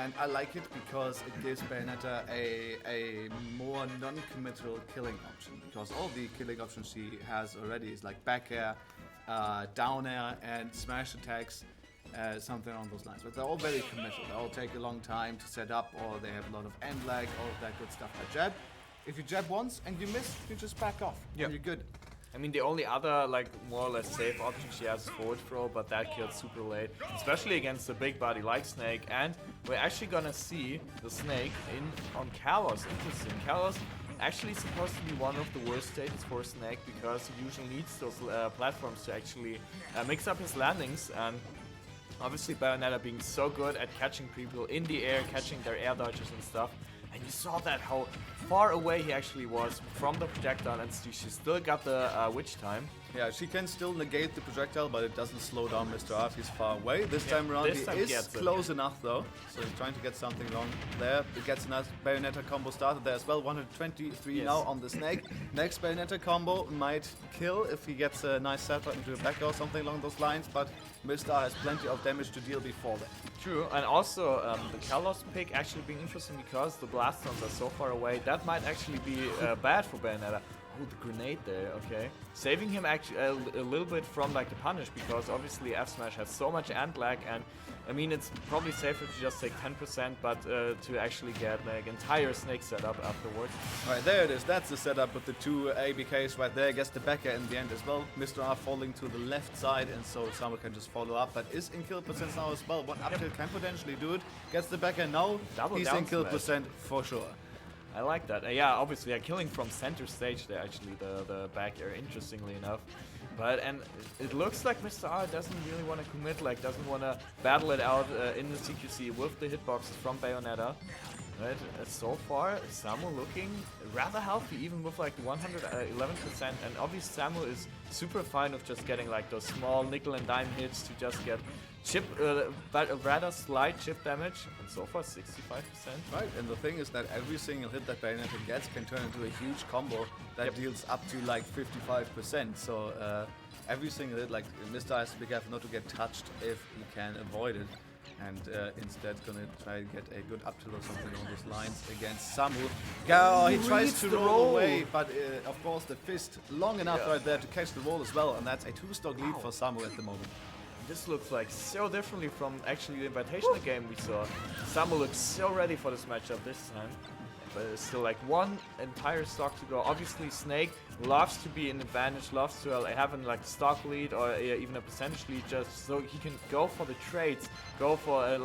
and I like it because it gives Bayonetta a more non-committal killing option, because all the killing options she has already is like back air, down air, and smash attacks, something along those lines. But they're all very committal. They all take a long time to set up, or they have a lot of end lag, all of that good stuff. By jab, if you jab once and you miss, you just back off, and you're good. I mean, the only other, like, more or less safe option she has is forward throw, but that kills super late, especially against a big body like Snake. And we're actually gonna see the Snake on Kalos. Interesting. Kalos actually supposed to be one of the worst stages for Snake, because he usually needs those platforms to actually mix up his landings. And obviously Bayonetta being so good at catching people in the air, catching their air dodges and stuff. And you saw that how far away he actually was from the projectile, and she still got the witch time. Yeah, she can still negate the projectile, but it doesn't slow down Mr. R if he's far away. This time around he is close enough though, so he's trying to get something wrong there. It gets a nice Bayonetta combo started there as well. 123 now on the Snake. Next Bayonetta combo might kill if he gets a nice setup into a back or something along those lines, but Mr. R has plenty of damage to deal before that. True, and also the Kalos pick actually being interesting because the blast zones are so far away. That might actually be bad for Bayonetta. Oh, the grenade there, okay. Saving him actually a little bit from like the punish, because obviously F Smash has so much ant lag, and I mean it's probably safer to just take 10%, but to actually get like entire Snake setup afterwards. Alright, there it is. That's the setup with the two ABKs right there. Gets the back air in the end as well. Mr. R falling to the left side, and so Samuuu can just follow up, but is in kill percent now as well. One up tilt can potentially do it. Gets the back air now. He's in kill percent for sure. I like that. Yeah, obviously, killing from center stage there, actually, the back air, interestingly enough. But, and it looks like Mr. R doesn't really want to commit, like, doesn't want to battle it out in the CQC with the hitboxes from Bayonetta. Right, so far, Samuuu looking rather healthy, even with like 111%, and obviously Samuuu is super fine with just getting like those small nickel and dime hits to just get chip, but rather slight chip damage, and so far 65%. Right, and the thing is that every single hit that Bayonetta gets can turn into a huge combo that deals up to like 55%, so every single hit, like Mr. has to be careful not to get touched if he can avoid it. And instead gonna try to get a good up tilt or something on those lines against Samuuu. Oh, he tries to roll away, but of course the fist long enough right there to catch the roll as well, and that's a 2-stock lead for Samuuu at the moment. This looks like so differently from actually the Invitational game we saw. Samuuu looks so ready for this matchup this time. But it's still like one entire stock to go. Obviously Snake loves to be in advantage, loves to have like stock lead or even a percentage lead, just so he can go for the trades, go for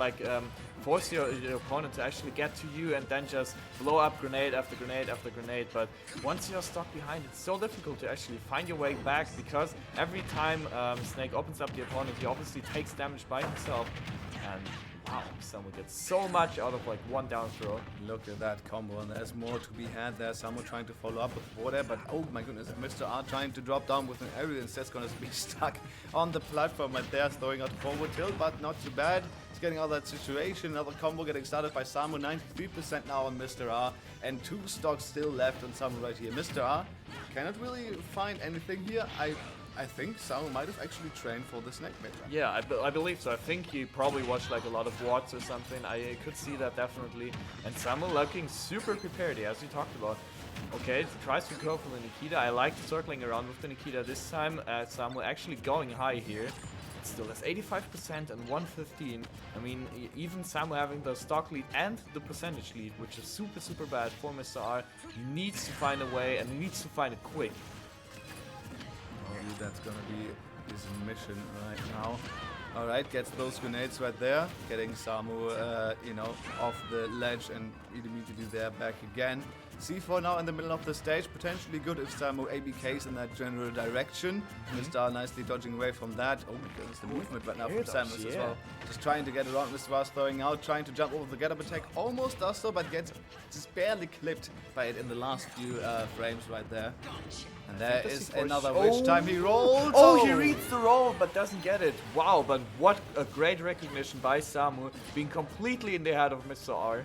force your opponent to actually get to you and then just blow up grenade after grenade after grenade. But once you're stuck behind, it's so difficult to actually find your way back, because every time Snake opens up the opponent, he obviously takes damage by himself. And wow, Samuuu gets so much out of like one down throw. Look at that combo, and there's more to be had there. Samuuu trying to follow up with water, but oh my goodness, Mr. R trying to drop down with an aerial, instead gonna be stuck on the platform right there, throwing out forward tilt, but not too bad. He's getting out of that situation. Another combo getting started by Samuuu, 93% now on Mr. R, and 2 stocks still left on Samuuu right here. Mr. R cannot really find anything here. I think Samuuu might have actually trained for the Snake mid. Yeah, I believe so. I think he probably watched like a lot of watts or something. I could see that definitely. And Samuuu looking super prepared, as we talked about. Okay, tries to go for the Nikita. I like circling around with the Nikita this time. Samuuu actually going high here. It still has 85% and 115. I mean, even Samuuu having the stock lead and the percentage lead, which is super, super bad for Mr. R. He needs to find a way, and needs to find it quick. That's gonna be his mission right now. Alright, gets those grenades right there, getting Samuuu, off the ledge, and immediately there back again. C4 now in the middle of the stage, potentially good if Samuuu ABKs in that general direction. Mr. R nicely dodging away from that. Oh my goodness, the movement right now from Samuuu as well. Just trying to get around Mr. R, throwing out, trying to jump over the get-up attack. Almost does so, but gets just barely clipped by it in the last few frames right there. And there is another witch time. He rolls. Oh, he reads the roll, but doesn't get it. Wow, but what a great recognition by Samuuu, being completely in the head of Mr. R.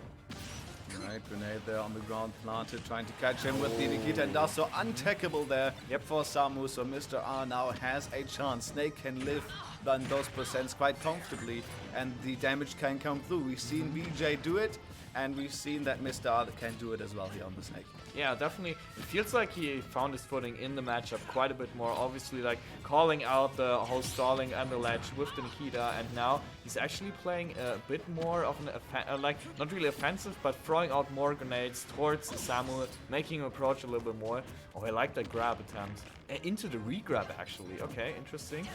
Right, grenade there on the ground planted, trying to catch him with the Nikita, and does so untackable there for Samuuu. So Mr. R now has a chance. Snake can live done those percents quite comfortably, and the damage can come through. We've seen BJ do it, and we've seen that Mr. R can do it as well here on the Snake. Yeah, definitely. It feels like he found his footing in the matchup quite a bit more. Obviously, like calling out the whole stalling and the ledge with the Nikita, and now he's actually playing a bit more of an like not really offensive, but throwing out more grenades towards Samuuu, making him approach a little bit more. Oh, I like that grab attempt into the re-grab actually. Okay, interesting.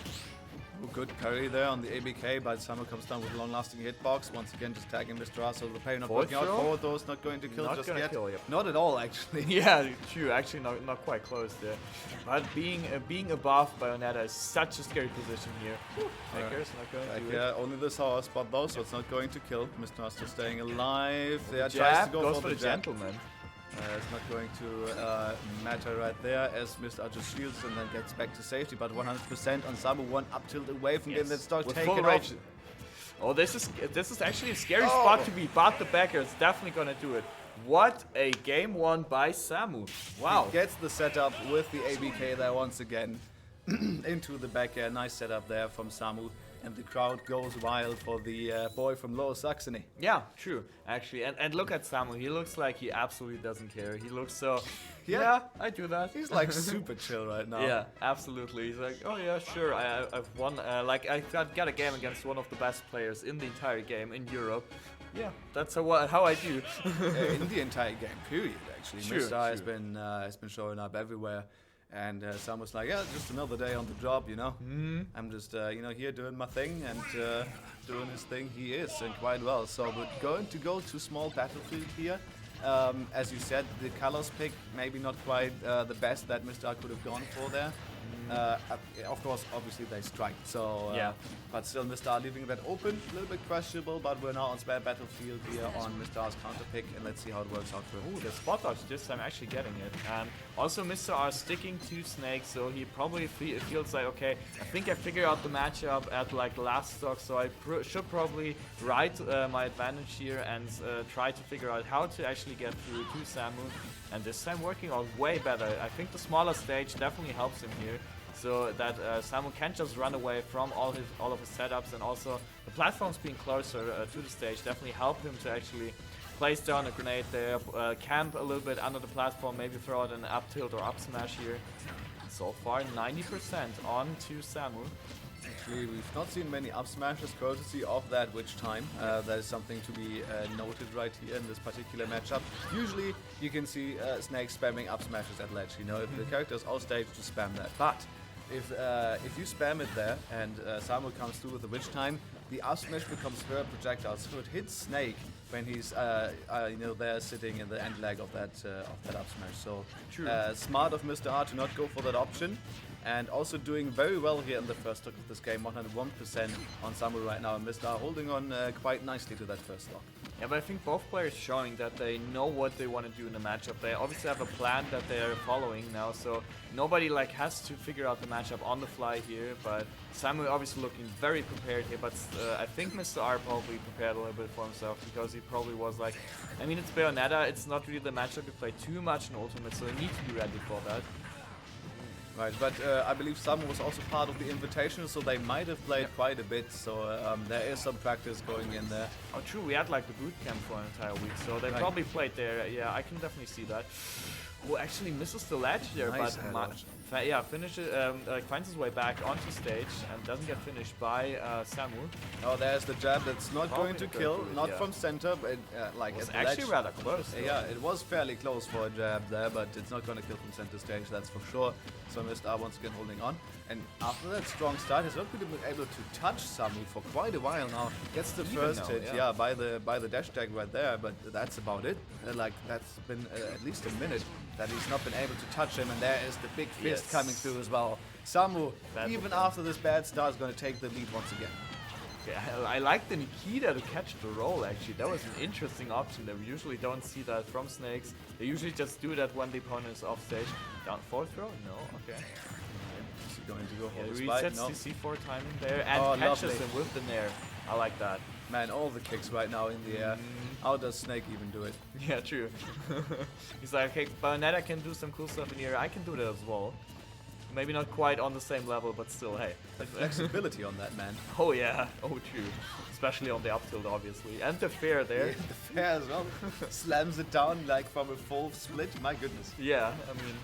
Good parry there on the ABK, but Samuuu comes down with a long-lasting hitbox. Once again, just tagging Mr. R, so the parry not working out. Forward throws not going to kill Not just gonna yet. kill, yep. Not at all, actually. Yeah, true. Actually, not quite close there. But being above Bayonetta is such a scary position here. Maker's not going to do it. Only the sour spot though, so it's not going to kill. Mr. R still staying alive. Yeah, Jab tries to go goes for the jab. gentleman. It's not going to matter right there as Mr. R just shields and then gets back to safety, but 100% on Samuuu, one up tilt away from getting that stock With taken full off. rage. Oh, this is actually a scary spot to be, but the backer is definitely gonna do it. What a game won by Samuuu. Wow. He gets the setup with the ABK there once again into the back air. Nice setup there from Samuuu. And the crowd goes wild for the boy from Lower Saxony. Yeah, true, actually. And look at Samuuu. He looks like he absolutely doesn't care. He looks so, yeah, I do that. He's like super chill right now. Yeah, absolutely. He's like, oh yeah, sure, I've won. Like, I got a game against one of the best players in the entire game in Europe. Yeah, that's how I do. In the entire game, period, actually. True, Mr. R has been showing up everywhere. And Samuu's like, yeah, just another day on the job, you know. I'm just, here doing my thing and doing his thing. He is, and quite well. So we're going to go to small battlefield here. As you said, the colors pick maybe not quite the best that Mr. R could have gone for there. Of course, obviously they strike. So, but still, Mr. R leaving that open, a little bit questionable. But we're now on spare battlefield here on Mr. R's counter pick, and let's see how it works out for him. Ooh, the spot dodge this time actually getting it. And also Mr. R sticking to Snake, so he probably feels like, okay, I think I figured out the matchup at like last stock, so I should probably ride my advantage here and try to figure out how to actually get through to Samuuu. And this time working out way better. I think the smaller stage definitely helps him here, so that Samuuu can't just run away from all of his setups, and also the platforms being closer to the stage definitely help him to actually place down a grenade there, camp a little bit under the platform, maybe throw out an up tilt or up smash here. So far 90% on to Samuuu. Actually, we've not seen many up smashes courtesy of that witch time. That is something to be noted right here in this particular matchup. Usually you can see Snake spamming up smashes at ledge, you know, if the character's off stage to spam that. But if you spam it there and Samuuu comes through with the witch time, the up smash becomes her projectile, so it hits Snake when he's there sitting in the end leg of that up smash. So smart of Mr. R to not go for that option. And also doing very well here in the first stock of this game, 101% on Samuuu right now, and Mr. R holding on quite nicely to that first stock. Yeah, but I think both players showing that they know what they want to do in the matchup. They obviously have a plan that they are following now, so nobody like has to figure out the matchup on the fly here. But Samuuu obviously looking very prepared here, but I think Mr. R probably prepared a little bit for himself, because he probably was like, I mean, it's Bayonetta, it's not really the matchup you play too much in Ultimate, so you need to be ready for that. Right, but I believe Samuuu was also part of the invitation, so they might have played quite a bit, so there is some practice going in there. Oh true, we had like the boot camp for an entire week, so they probably played there. Yeah, I can definitely see that. Who actually misses the ledge there, nice, but finishes, finds his way back onto stage and doesn't get finished by Samuuu. Oh, there's the jab that's not going to kill, not from center, but like it's at the actually ledge. rather close. Yeah, it was fairly close for a jab there, but it's not going to kill from center stage, that's for sure. So Mr. R once again holding on. And after that strong start, he's not been able to touch Samuuu for quite a while now. Gets the first hit, by the dash tag right there, but that's about it. Like, that's been at least a minute that he's not been able to touch him, and there is the big fist coming through as well. Samuuu, even after this bad start, is going to take the lead once again. Okay, I like the Nikita to catch the roll, actually. That was an interesting option. That we usually don't see that from Snakes. They usually just do that when the opponent is off stage. Down forward throw? No, okay. Is he going to go for the spike? No. The C4 timing there and catches him with the nair. I like that. Man, all the kicks right now in the air. How does Snake even do it? Yeah, true. He's like, okay, Bayonetta can do some cool stuff in the air. I can do that as well. Maybe not quite on the same level, but still, hey. The flexibility on that, man. Oh yeah, oh true. Especially on the up tilt, obviously. And the fair there. Yeah, the fair as well. Slams it down like from a full split, my goodness. Yeah, I mean,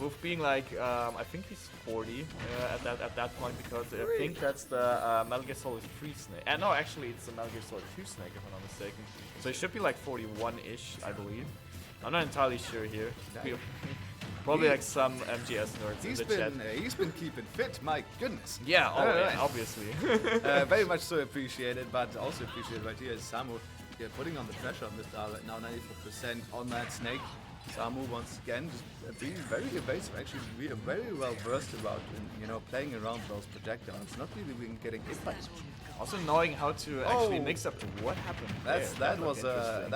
with being like, I think he's 40 at that point, because I think that's the Metal Gear Solid 3 Snake. No, actually it's the Metal Gear Solid 2 Snake, if I'm not mistaken. So he should be like 41-ish, I believe. I'm not entirely sure here. Probably like some MGS nerds in the chat. He's been keeping fit, my goodness. Yeah, Right. obviously. Very much so appreciated, but also appreciated right here is Samuuu. Yeah, putting on the pressure on Mr. R right now, 94% on that Snake. Samuuu once again just being very evasive, actually very well versed about, you know, playing around those projectiles, not really being getting hit by them. Also knowing how to actually mix up what happened. That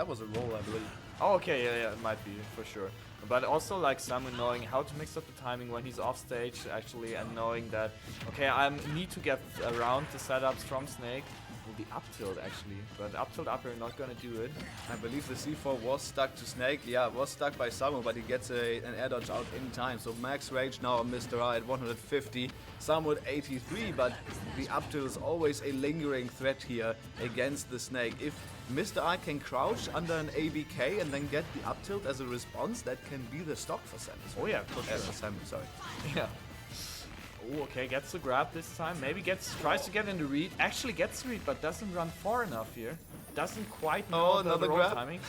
was a roll, I believe. Oh, okay, yeah, it might be for sure. But also like Samuuu knowing how to mix up the timing when he's off stage actually, and knowing that okay, I need to get around the setups from Snake. Well, the up tilt actually, but up tilt upper not gonna do it. I believe the C4 was stuck to Snake. Yeah, was stuck by Samuuu, but he gets an air dodge out in time. So max rage now on Mr. R at 150, Samuuu at 83, but the up tilt is always a lingering threat here against the Snake. If Mr. R can crouch under an ABK and then get the up tilt as a response, that can be the stock for Samuuu. Oh yeah, for sure. Samuuu, sorry. Yeah. Oh, okay, gets the grab this time. Maybe tries to get in the read. Actually gets the read, but doesn't run far enough here. Doesn't quite know the roll timing.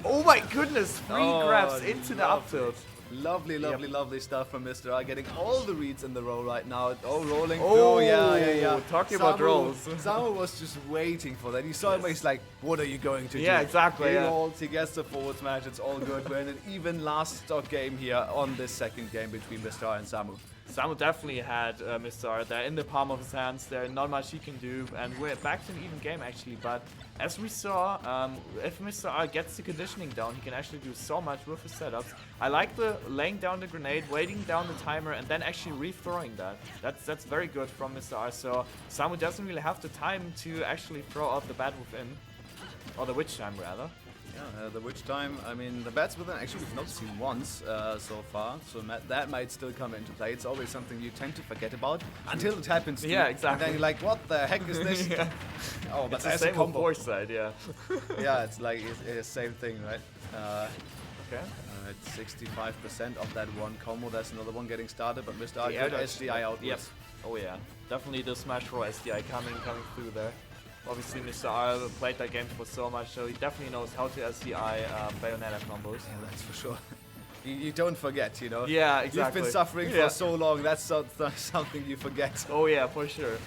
Oh my goodness! 3 grabs into the up tilt. Lovely, lovely, lovely stuff from Mr. R. Getting all the reads in the roll right now. Oh, rolling oh, through. Yeah. Talking about rolls. Samuuu was just waiting for that. He saw him, he's like, what are you going to do? Yeah, exactly. He rolls, he gets the forward smash. It's all good. We're in an even last stock game here on this second game between Mr. R and Samuuu. Samuuu definitely had Mr. R there in the palm of his hands. There not much he can do, and we're back to an even game actually. But as we saw, if Mr. R gets the conditioning down, he can actually do so much with his setups. I like the laying down the grenade, waiting down the timer, and then actually re-throwing that. That's very good from Mr. R. So Samuuu doesn't really have the time to actually throw out the bat within, or the witch time rather. Yeah, the witch time, I mean, the bats within actually we've not seen once so far, so that might still come into play. It's always something you tend to forget about until it happens to you. Yeah, exactly. And then you're like, what the heck is this? Yeah. Oh, but it's that's the a same combo. on side, yeah. Yeah, it's like, it's the same thing, right? Okay. It's 65% of that one combo. There's another one getting started, but Mr. R The air good dodge, SDI outwards. Yep. Oh yeah, definitely the smash throw SDI coming through there. Obviously, Mr. R played that game for so much, so he definitely knows how to SDI Bayonetta combos. Yeah, that's for sure. You don't forget, you know? Yeah, exactly. You've been suffering for so long, that's something you forget. Oh yeah, for sure.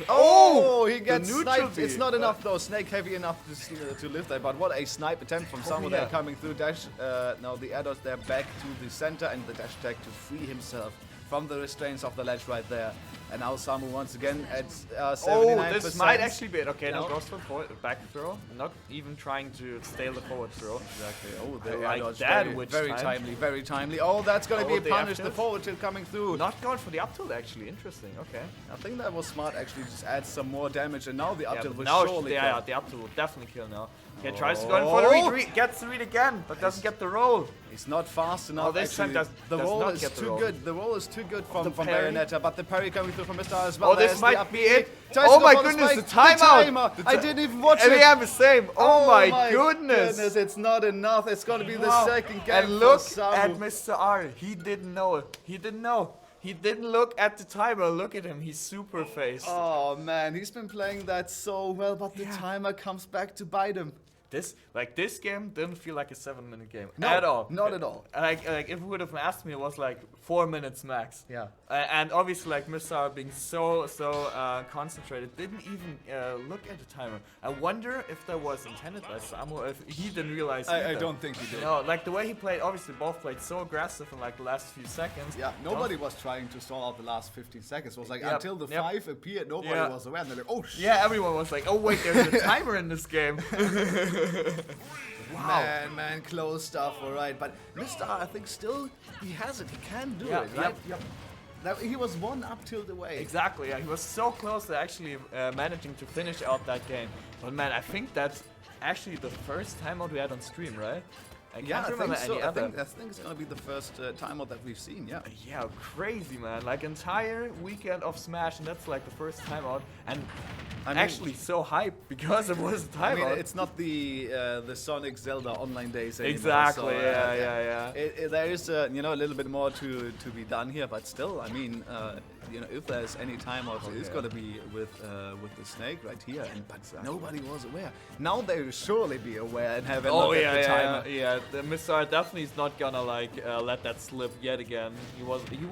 Oh, he gets neutral sniped. B. It's not enough though, Snake heavy enough to lift that, but what a snipe attempt from Samuuu there coming through dash. Now the air dodge there back to the center and the dash attack to free himself from the restraints of the ledge right there. And now Samuuu once again at 79%. Oh, this might actually be it. Okay, No. now goes for back throw. Not even trying to stale the forward throw. Exactly. Oh, the I air like dodge that, very, which very time. timely, very timely. Oh, that's going to be a the punish. F The tilt. forward tilt coming through. Not going for the up tilt actually. Interesting. Okay. I think that was smart actually. Just add some more damage, and now the up tilt but will now surely yeah, the up tilt will definitely kill now. Okay, tries to go in for the read, gets the read again, but doesn't get the roll. He's not fast enough. Oh, this time actually. The does roll not is get the too roll. good. The roll is too good from parry. Bayonetta, but the parry coming through from Mr. R as well. Oh, this There's might the up be B. it. Tries Oh to my go for the goodness, the spike. timeout. I didn't even watch And it. we have the same. Oh my goodness. It's not enough. It's going to be the Wow. second game And look for at Samuuu. Mr. R. He didn't know it. He didn't know. He didn't look at the timer. Look at him. He's super faced. Oh man, he's been playing that so well, but the timer comes back to bite him. This game didn't feel like a 7-minute game No, at all. not at all. Like if you would have asked me, it was like 4 minutes max. Yeah. And obviously, like Mr. R being so concentrated, didn't even look at the timer. I wonder if that was intended by Samuuu, if he didn't realize. I either. don't think he did. No, like the way he played. Obviously, both played so aggressive in like the last few seconds. Yeah, nobody was trying to stall out the last 15 seconds. It was like until the 5 appeared, nobody Yeah. was aware. And they're like, oh shit. Yeah, everyone was like, oh wait, there's a timer in this game. Wow. Man, close stuff, alright. But Mr. R, I think still, he has it. He can do Yeah, it, right? He was one up tilt away. Exactly, yeah, he was so close to actually managing to finish out that game. But man, I think that's actually the first timeout we had on stream, right? I Yeah, can't I remember think so. any I other. think it's gonna be the first timeout that we've seen. Yeah. Yeah, crazy, man. Like, entire weekend of Smash, and that's like the first timeout. And I mean- actually so hyped because it was a I timeout. mean, it's not the Sonic Zelda online days anymore. Exactly, so, yeah. There is a little bit more to be done here, but still, I mean, if there's any timeouts, it's gonna be with the Snake right here. But nobody was aware. Now they will surely be aware and have a look at the timer. yeah. The Mr. R definitely is not gonna like let that slip yet again. He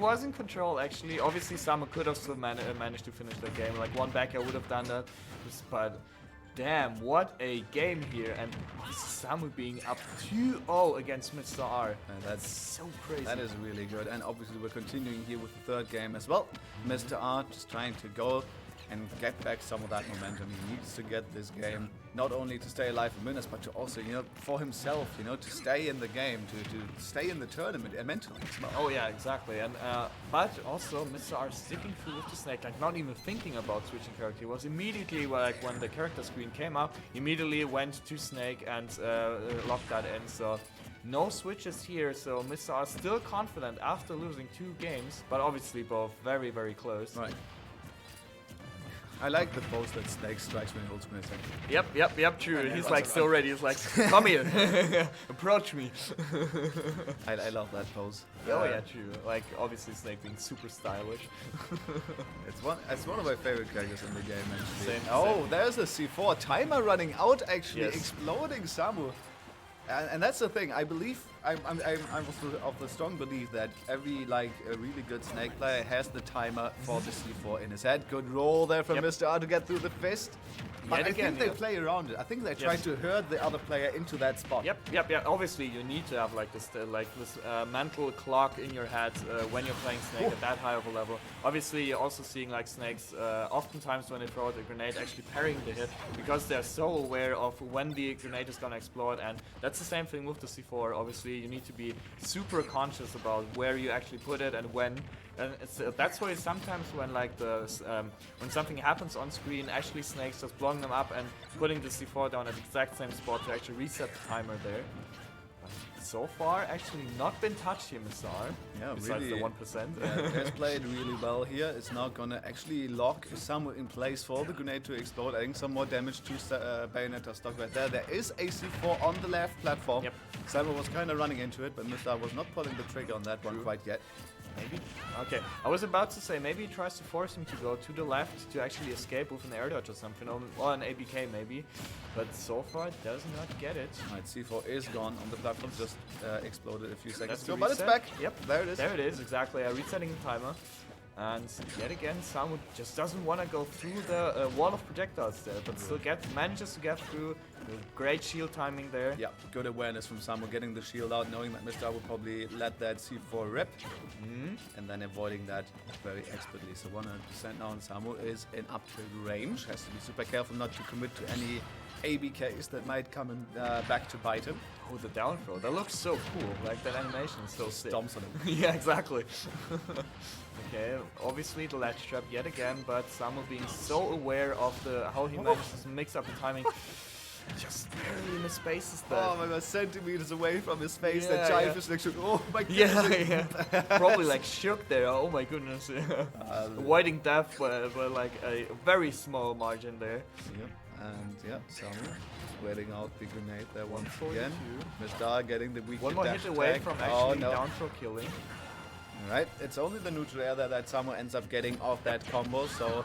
was in control actually. Obviously, Samuuu could have still managed to finish the game. Like one backer would have done that, but. Damn, what a game here, and Samuuu being up 2-0 against Mr. R. That's So crazy. That is really good, and obviously we're continuing here with the third game as well. Mr. R just trying to go and get back some of that momentum. He needs to get this game not only to stay alive for minutes, but to also, for himself, to stay in the game, to stay in the tournament and mentally as well. Oh yeah, exactly. And but also Mr. R sticking through with the Snake, like not even thinking about switching character. He was immediately like when the character screen came up, immediately went to Snake and locked that in. So no switches here. So Mr. R still confident after losing 2 games, but obviously both very, very close. Right. I like the pose that Snake strikes when he holds my second. Yep, true. And He's like so ready. He's like, come here, approach me. I love that pose. Oh yeah, true. Like obviously Snake being super stylish. It's one of my favorite characters in the game actually. Same, Oh, same. there's a C4 timer running out actually, Yes. exploding Samuuu. And that's the thing. I believe I'm of the strong belief that every a really good Snake player has the timer for the C4 in his head. Good roll there from Yep. Mr. R to get through the fist. But Yet I again, think they yeah. play around it. I think they try Yes. to hurt the other player into that spot. Yep. Obviously, you need to have like this mental clock in your head when you're playing Snake at that high of a level. Obviously, you're also seeing like Snakes oftentimes when they throw out a grenade actually parrying the hit because they're so aware of when the grenade is gonna explode. And that's the same thing with the C4. Obviously, you need to be super conscious about where you actually put it and when. And that's why sometimes when when something happens on screen, actually Snake's just blowing them up and putting the C4 down at the exact same spot to actually reset the timer there. But so far, actually not been touched here, Mr. R. Yeah, besides really. the 1%. Yeah, has played really well here. It's now gonna actually lock Samuuu in place for the grenade to explode, adding some more damage to Bayonetta stock right there. There is a C4 on the left platform. Yep. Samuuu was kind of running into it, but Mr. R was not pulling the trigger on that one quite yet. Maybe? Okay, I was about to say maybe he tries to force him to go to the left to actually escape with an air dodge or something, or an ABK maybe, but so far does not get it. Alright, C4 is gone on the platform, just exploded a few seconds That's ago, the but it's reset. back. Yep, There it is. There it is, exactly. Resetting the timer. And yet again, Samuuu just doesn't want to go through the wall of projectiles there, but still manages to get through. Great shield timing there. Yeah, good awareness from Samuuu, getting the shield out, knowing that Mr. R will probably let that C4 rip, and then avoiding that very expertly. So 100% now on Samuuu is in up tilt range. Has to be super careful not to commit to any ABKs that might come back to bite him. Oh, the down throw. That looks so cool. Like, that animation is so sick. Stomps on him. Yeah, exactly. Okay, obviously the latch trap yet again, but Samuuu being so aware of how he manages to mix up the timing. Just barely misspaces that. Oh my god, centimeters away from his face, Yeah, that jive yeah. is like, oh my goodness. Yeah. Probably like shook there. Oh my goodness. Avoiding death, but like a very small margin there. Yep, and yeah, Samuuu waiting out the grenade there once 142. again. Mr. R getting the weak One more dash hit away attack. from Oh actually no. down throw killing. Alright, it's only the neutral air there that Samuuu ends up getting off that combo, so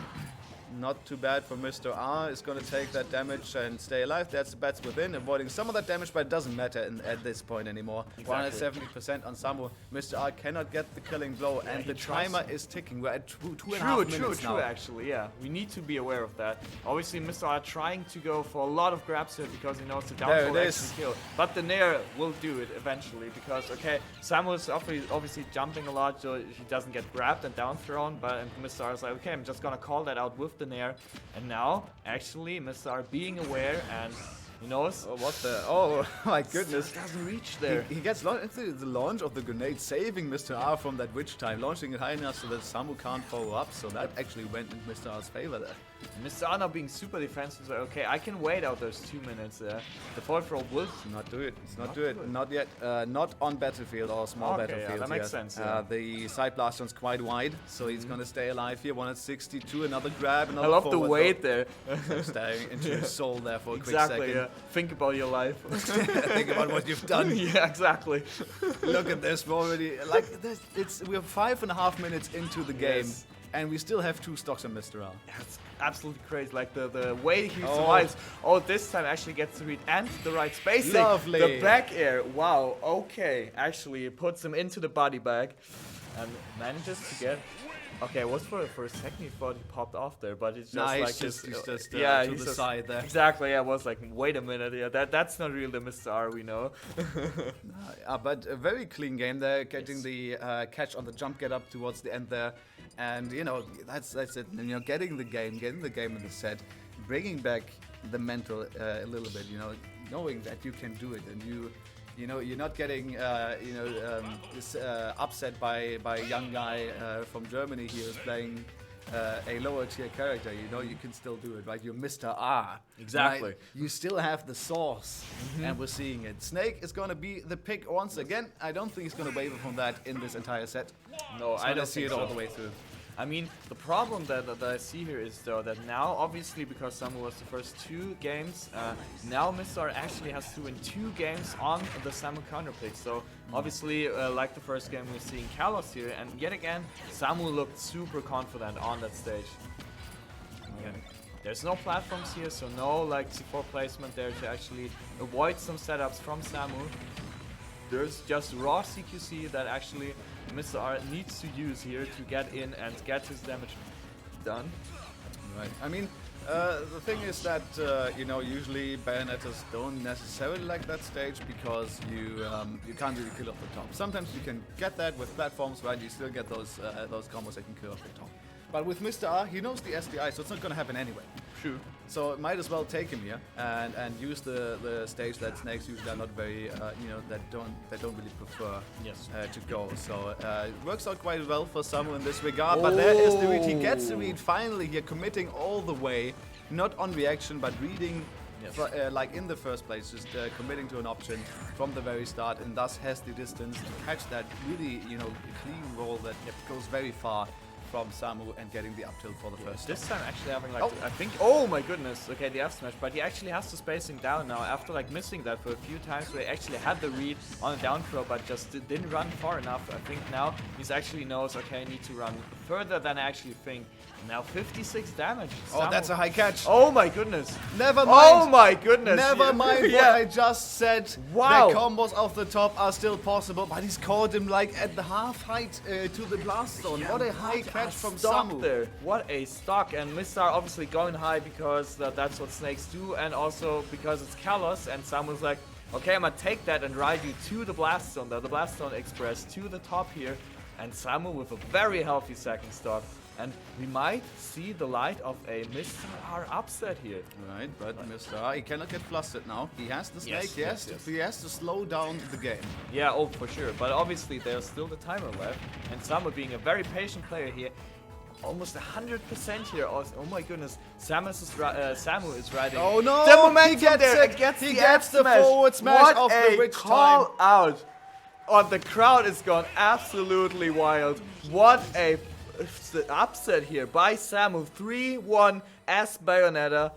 not too bad for Mr. R. Is going to take that damage and stay alive. That's the bats within, avoiding some of that damage, but it doesn't matter at this point anymore. Exactly. 170% on Samuuu. Mr. R cannot get the killing blow, Yeah, and he the timer is ticking. We're at two and a half minutes now. True, actually, yeah. We need to be aware of that. Obviously, Mr. R trying to go for a lot of grabs here because he knows the down There throw it actually is. kill. But the Nair will do it eventually because, okay, Samuel's obviously jumping a lot so he doesn't get grabbed and down thrown, but Mr. R is like, okay, I'm just gonna call that out with the Nair. And now, actually, Mr. R being aware and he knows. Oh, what the? Oh, my goodness. Doesn't reach there. He gets into the launch of the grenade, saving Mr. R from that witch time, launching it high enough so that Samuuu can't follow up, so that actually went in Mr. R's favor there. Mr. Anna being super defensive, so okay, I can wait out those 2 minutes. The forward throw will not do it. It's not do it. Not yet. Not on battlefield or small battlefield. Yeah, that makes sense. Yeah. The side blaster's quite wide, so he's gonna stay alive here. 162, another grab, another I love the forward wait throw. there. Staring into his soul there for a quick Exactly, second. yeah. Think about your life. Think about what you've done. Yeah, exactly. Look at this, we're already like we're 5.5 minutes into the game, Yes. and we still have 2 stocks on Mr. Al. That's absolutely crazy. Like the way he survives. Oh, this time actually gets to read and the right spacing. Lovely. The back air. Wow. Okay. Actually, it puts him into the body bag and manages to get. Okay, it was for a second he thought he popped off there, but it's just like he's just to the side there. Exactly. Yeah, I was like, wait a minute. Yeah, that's not really the Mr. R we know. But a very clean game there, getting the catch on the jump get up towards the end there, and you know that's it. And, you know, getting the game in the set, bringing back the mental a little bit. You know, knowing that you can do it, and you know, you're not getting upset by a young guy from Germany here who's playing a lower tier character. You know, you can still do it, right? You're Mr. R. Exactly. Right? You still have the sauce, and we're seeing it. Snake is going to be the pick once again. I don't think he's going to waver from that in this entire set. No, I don't see it think all so. the way through. I mean, the problem that I see here is though that now, obviously, because Samuuu was the first 2 games, now Mr. actually has to win 2 games on the Samuuu counterpick. So obviously, like the first game, we're seeing Kalos here, and yet again, Samuuu looked super confident on that stage. Okay. There's no platforms here, so no like C4 placement there to actually avoid some setups from Samuuu. There's just raw CQC that actually Mr. R needs to use here to get in and get his damage done. Right. I mean, the thing is that you know, usually Bayonettas don't necessarily like that stage because you can't really kill off the top. Sometimes you can get that with platforms, right? You still get those combos that can kill off the top. But with Mr. R, he knows the SDI, so it's not going to happen anyway. True. So might as well take him here and use the stage that Snakes usually are not very you know, that don't really prefer to go. So it works out quite well for Samuuu in this regard. But there is the read. He gets the read finally here, committing all the way, not on reaction but reading. Like in the first place, just committing to an option from the very start, and thus has the distance to catch that really, you know, clean roll that goes very far from Samuuu and getting the up tilt for the first This time actually having like, Oh. I think, oh my goodness, okay, the F smash, but he actually has the spacing down now after like missing that for a few times where he actually had the read on a down throw but just didn't run far enough. I think now he's actually knows, okay, I need to run further than I actually think. Now 56 damage. Oh, that's a high catch. Oh my goodness. Never mind. Oh my goodness. Never mind what I just said. Wow. The combos off the top are still possible, but he's caught him like at the half height to the blast zone. What a high catch from Samuuu. There. What a stock. And Mr. obviously going high because that's what snakes do, and also because it's Kalos, and Samuu's like, okay, I'm gonna take that and ride you to the blast zone, the blast zone express to the top here, and Samuuu with a very healthy second stock. And we might see the light of a Mr. R upset here. Right, but Mr. R, he cannot get flustered now. He has the snake, Yes, he has to slow down the game. Yeah, oh, for sure. But obviously there's still the timer left. And Samuuu being a very patient player here, almost 100% here. Oh my goodness, Samuuu is riding. Oh no! The momentum he gets there. it. He He gets the forward smash of the rich time. Out. Oh, the crowd is gone absolutely wild. What a upset here by Samuuu. 3-1 as Bayonetta.